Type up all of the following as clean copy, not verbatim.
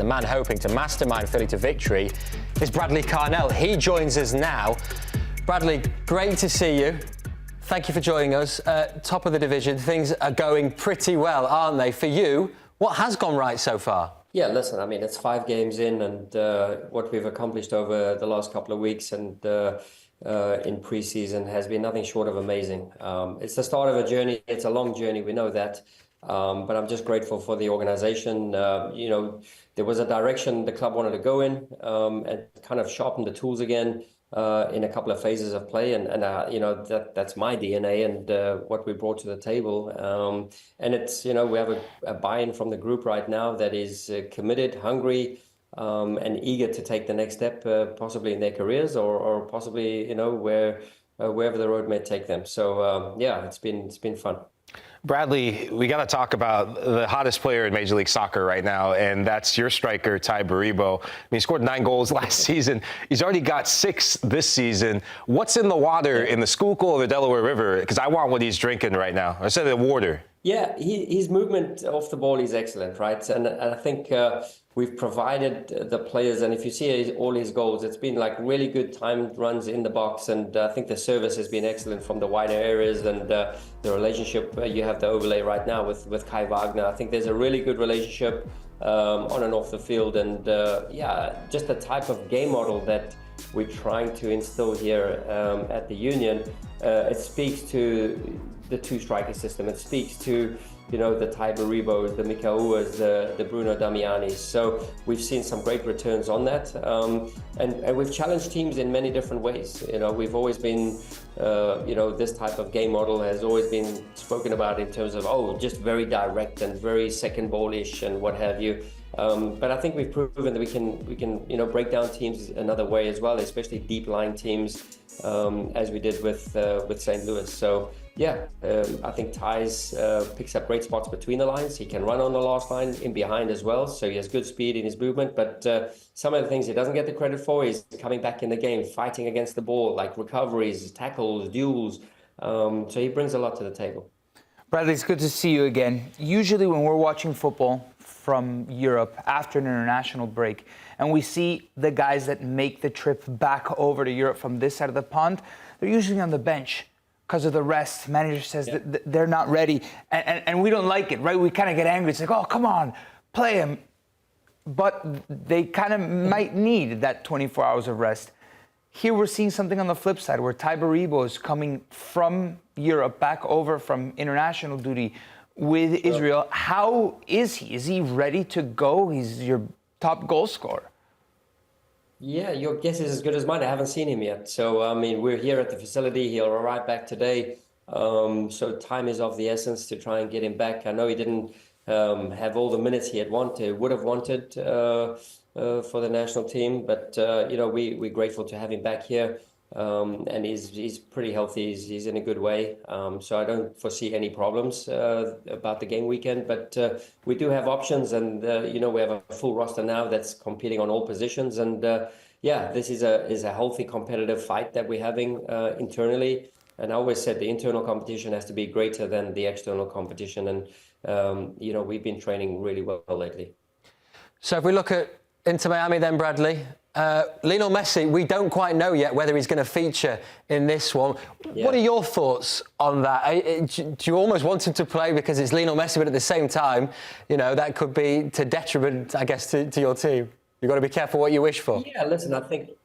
the man hoping to mastermind Philly to victory is Bradley Carnell. He joins us now. Bradley, great to see you. Thank you for joining us. Top of the division, things are going pretty well, aren't they? For you, what has gone right so far? Yeah, listen, I mean, it's 5 games in, and what we've accomplished over the last couple of weeks and in preseason has been nothing short of amazing. It's the start of a journey. It's a long journey. We know that. But I'm just grateful for the organization. You know, there was a direction the club wanted to go in and kind of sharpen the tools again in a couple of phases of play. And you know, that's my DNA and what we brought to the table. And it's, you know, we have a buy-in from the group right now that is committed, hungry, and eager to take the next step, possibly in their careers or possibly, you know, wherever the road may take them. So, yeah, it's been fun. Bradley, we got to talk about the hottest player in Major League Soccer right now, and that's your striker, Tai Baribo. I mean, he scored 9 goals last season. He's already got 6 this season. What's in the water in the Schuylkill or the Delaware River? Because I want what he's drinking right now. I said the water. Yeah, his movement off the ball is excellent, right? And I think we've provided the players, and if you see all his goals, it's been like really good timed runs in the box, and I think the service has been excellent from the wider areas, and the relationship you have the overlay right now with Kai Wagner. I think there's a really good relationship on and off the field, and yeah, just the type of game model that we're trying to instill here at the Union. It speaks to the 2-striker system. It speaks to, you know, the Tai Baribos, the Mikauas, the Bruno Damianis. So we've seen some great returns on that. And we've challenged teams in many different ways. You know, we've always been, you know, this type of game model has always been spoken about in terms of, oh, just very direct and very second ball-ish and what have you. But I think we've proven that we can, you know, break down teams another way as well, especially deep-lying teams, as we did with St. Louis. So yeah, I think Ty's picks up great spots between the lines. He can run on the last line, in behind as well. So he has good speed in his movement. But some of the things he doesn't get the credit for is coming back in the game, fighting against the ball, like recoveries, tackles, duels. So he brings a lot to the table. Bradley, it's good to see you again. Usually when we're watching football from Europe after an international break, and we see the guys that make the trip back over to Europe from this side of the pond, they're usually on the bench because of the rest. Manager says that they're not ready, and we don't like it, right? We kind of get angry. It's like, oh, come on, play him. But they kind of might need that 24 hours of rest. Here we're seeing something on the flip side where Tai Baribo is coming from Europe back over from international duty with Israel. How is he? Is he ready to go? He's your top goal scorer. Yeah, your guess is as good as mine. I haven't seen him yet. So, I mean, we're here at the facility. He'll arrive back today. So time is of the essence to try and get him back. I know he didn't have all the minutes he would have wanted for the national team. But, you know, we're grateful to have him back here. And he's pretty healthy. He's in a good way. So I don't foresee any problems about the game weekend. But we do have options, and you know, we have a full roster now that's competing on all positions. And yeah, this is a healthy competitive fight that we're having internally. And I always said the internal competition has to be greater than the external competition. And you know, we've been training really well lately. So if we look at Inter Miami then, Bradley, Lionel Messi, we don't quite know yet whether he's going to feature in this one. Yeah. What are your thoughts on that? Do you almost want him to play because it's Lionel Messi, but at the same time, you know, that could be to detriment, I guess, to your team? You've got to be careful what you wish for. Yeah, listen, I think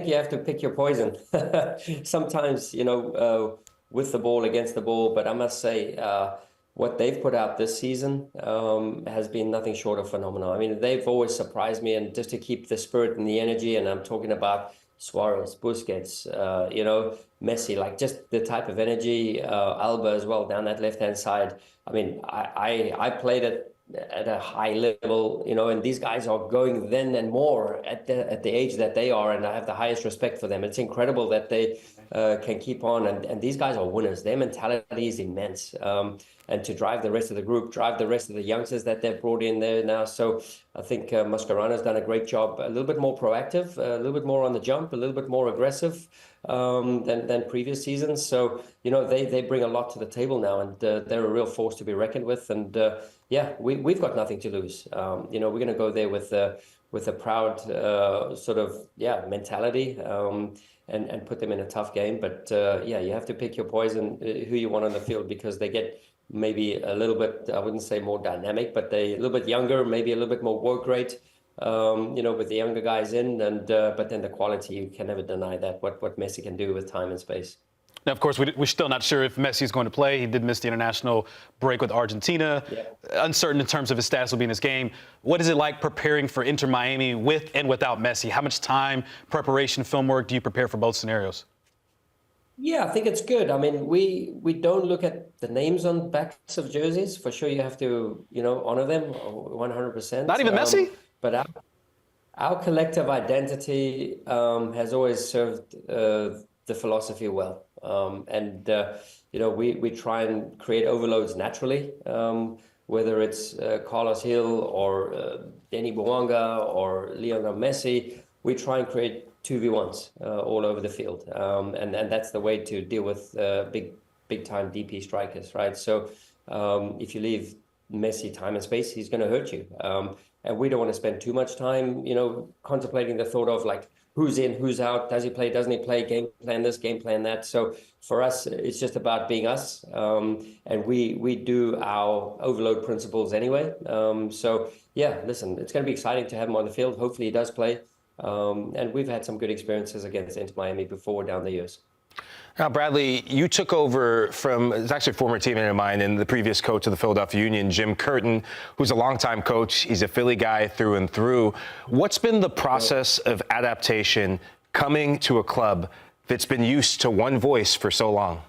you have to pick your poison. Sometimes, you know, with the ball, against the ball, but I must say, what they've put out this season has been nothing short of phenomenal. I mean, they've always surprised me, and just to keep the spirit and the energy, and I'm talking about Suarez, Busquets, you know, Messi, like just the type of energy, Alba as well down that left-hand side. I mean, I played at a high level, you know, and these guys are going then and more at the age that they are, and I have the highest respect for them. It's incredible that they can keep on, and these guys are winners. Their mentality is immense. And to drive the rest of the group, drive the rest of the youngsters that they've brought in there now. So I think Mascherano's done a great job, a little bit more proactive, a little bit more on the jump, a little bit more aggressive than previous seasons. So, they bring a lot to the table now, and they're a real force to be reckoned with. And yeah, we've got nothing to lose. We're going to go there with a proud mentality and put them in a tough game. But yeah, you have to pick your poison, who you want on the field, because they get maybe a little bit, I wouldn't say more dynamic, but they a little bit younger, maybe a little bit more work rate, with the younger guys in, and but then the quality, you can never deny that, what Messi can do with time and space. Now, of course, we're still not sure if Messi is going to play. He did miss the international break with Argentina. Yeah. Uncertain in terms of his stats will be in his game. What is it like preparing for Inter Miami with and without Messi? How much time, preparation, film work do you prepare for both scenarios? Yeah, I think it's good. I mean, we don't look at the names on backs of jerseys. For sure, you have to, honor them 100%. Not even Messi? But our collective identity has always served the philosophy well. We try and create overloads naturally, whether it's Carlos Hill or Denny Bouanga or Lionel Messi. We try and create 2v1s all over the field. And that's the way to deal with big time DP strikers, right? So if you leave Messi time and space, he's going to hurt you. And we don't want to spend too much time, contemplating the thought of like, who's in, who's out, does he play, doesn't he play, game plan this, game plan that. So for us, it's just about being us. And we do our overload principles anyway. So yeah, listen, it's going to be exciting to have him on the field. Hopefully he does play. And we've had some good experiences against Inter Miami before down the years. Now, Bradley, you took over from, it's actually a former teammate of mine and the previous coach of the Philadelphia Union, Jim Curtin, who's a longtime coach. He's a Philly guy through and through. And been the process of adaptation coming to a club that's been used to one voice for so long?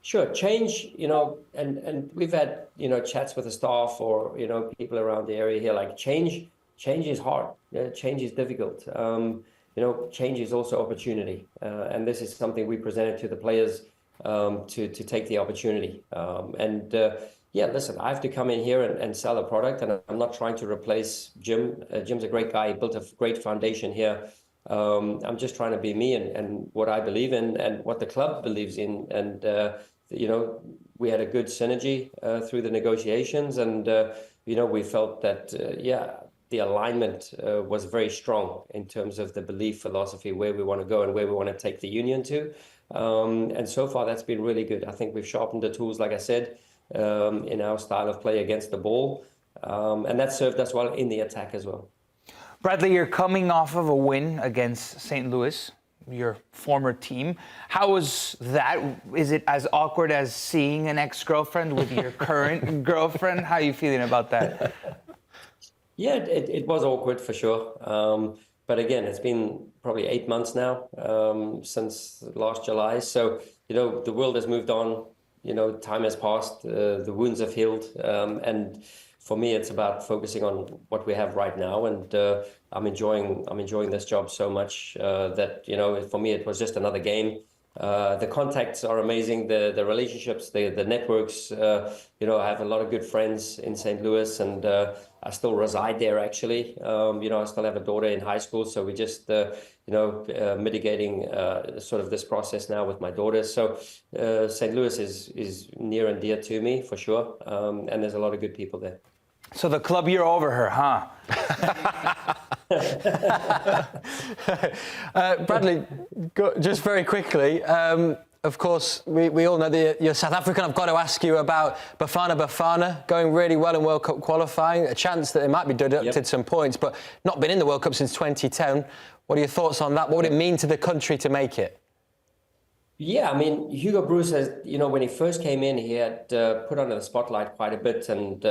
Sure. Change, and we've had, chats with the staff or, people around the area here, like change is hard. Change is difficult. Change is also opportunity. And this is something we presented to the players to take the opportunity. Listen, I have to come in here and sell a product, and I'm not trying to replace Jim. Jim's a great guy. He built a great foundation here. I'm just trying to be me and what I believe in and what the club believes in. And, we had a good synergy through the negotiations, and, we felt that, the alignment was very strong in terms of the belief philosophy, where we want to go and where we want to take the union to. And so far, that's been really good. I think we've sharpened the tools, like I said, in our style of play against the ball. And that served us well in the attack as well. Bradley, you're coming off of a win against St. Louis, your former team. How was that? Is it as awkward as seeing an ex-girlfriend with your current girlfriend? How are you feeling about that? Yeah, it was awkward for sure. But again, it's been probably 8 months now since last July. So, the world has moved on, time has passed, the wounds have healed. And for me, it's about focusing on what we have right now. And I'm enjoying this job so much that, for me, it was just another game. The contacts are amazing, the relationships, the networks. I have a lot of good friends in St. Louis, and I still reside there actually. I still have a daughter in high school, so we just mitigating sort of this process now with my daughter. So St. Louis is near and dear to me for sure, and there's a lot of good people there. So the club, you're over her, huh? Bradley, just very quickly, of course, we all know that you're South African. I've got to ask you about Bafana going really well in World Cup qualifying, a chance that it might be deducted some points, but not been in the World Cup since 2010. What are your thoughts on that? What would it mean to the country to make it? Yeah, I mean, Hugo Broos has, when he first came in, he had put under the spotlight quite a bit, and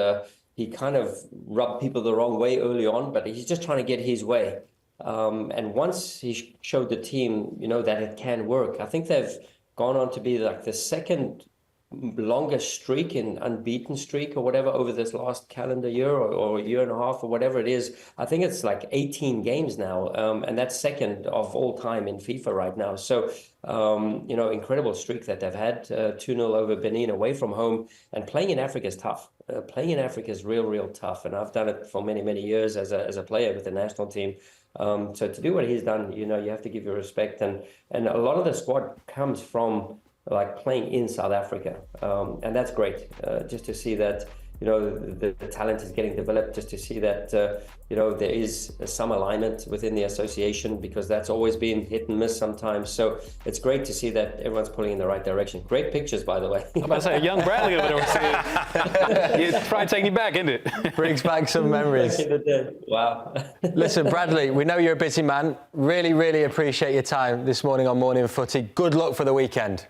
he kind of rubbed people the wrong way early on, but he's just trying to get his way. And once he showed the team, that it can work, I think they've gone on to be like the second longest streak in unbeaten streak or whatever over this last calendar year or a year and a half or whatever it is. I think it's like 18 games now, and that's second of all time in FIFA right now. So, incredible streak that they've had, 2-0 over Benin away from home, and playing in Africa is tough. playing in Africa is real tough, and I've done it for many years as a player with the national team. So to do what he's done, you have to give you respect, and a lot of the squad comes from like playing in South Africa, and that's great. Just to see that the talent is getting developed, just to see that there is some alignment within the association, because that's always been hit and miss sometimes. So it's great to see that everyone's pulling in the right direction. Great pictures, by the way. I'm about to say, a young Bradley over there was saying, it's probably taking you back, isn't it? Brings back some memories. Wow. Listen, Bradley, we know you're a busy man. Really appreciate your time this morning on Morning Footy. Good luck for the weekend.